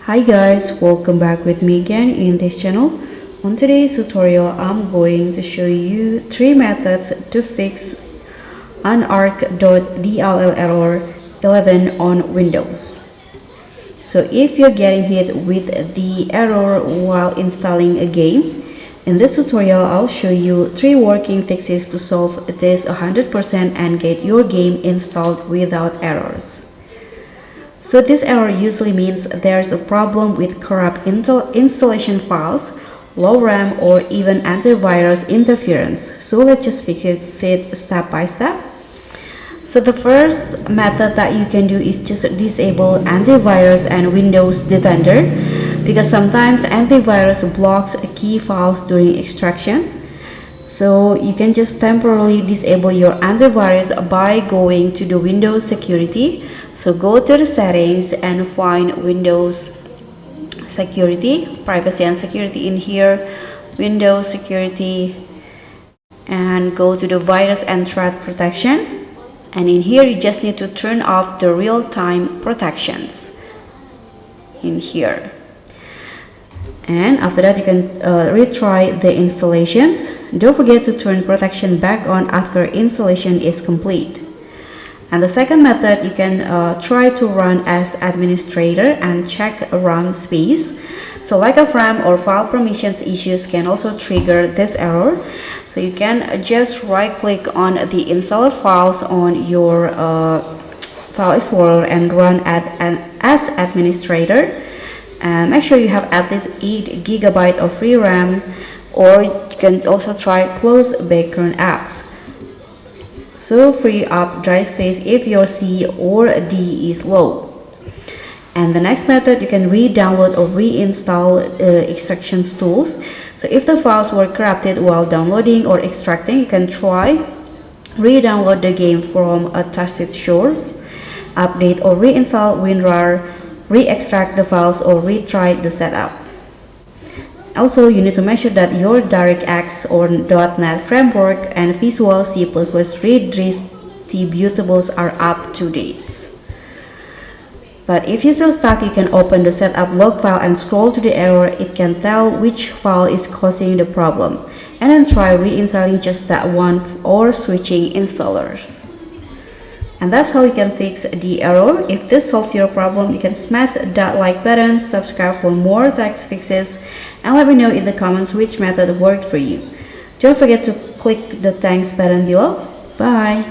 Hi guys, welcome back with me again in this channel. On today's tutorial, I'm going to show you 3 methods to fix Unarc.dll Error 11 on Windows. So if you're getting hit with the error while installing a game, in this tutorial I'll show you 3 working fixes to solve this 100% and get your game installed without errors. So this error usually means there's a problem with corrupt installation files, low RAM, or even antivirus interference. So let's just fix it step by step. So the first method that you can do is just disable antivirus and Windows Defender, because sometimes antivirus blocks key files during extraction. So you can just temporarily disable your antivirus by going to the Windows Security. So go to the settings and find Windows Security, Privacy and Security in here, Windows Security, and go to the Virus and Threat Protection. And in here you just need to turn off the real-time protections in here. And after that you can retry the installations. Don't forget to turn protection back on after installation is complete. And the second method, you can try to run as administrator and check RAM space. So lack of RAM or file permissions issues can also trigger this error. So you can just right click on the installed files on your file explorer and run as administrator. And make sure you have at least 8 GB of free RAM, or you can also try close background apps. So free up drive space if your C or D is low. And the next method, you can re-download or reinstall extraction tools. So if the files were corrupted while downloading or extracting, you can try re-download the game from a trusted source, update or reinstall WinRAR, re-extract the files, or retry the setup. Also, you need to make sure that your DirectX or .NET framework and Visual C++ redistributables are up to date. But if you're still stuck, you can open the setup log file and scroll to the error. It can tell which file is causing the problem, and then try reinstalling just that one or switching installers. And that's how you can fix the error. If this solves your problem, you can smash that like button, subscribe for more tech fixes, and let me know in the comments which method worked for you. Don't forget to click the thanks button below. Bye!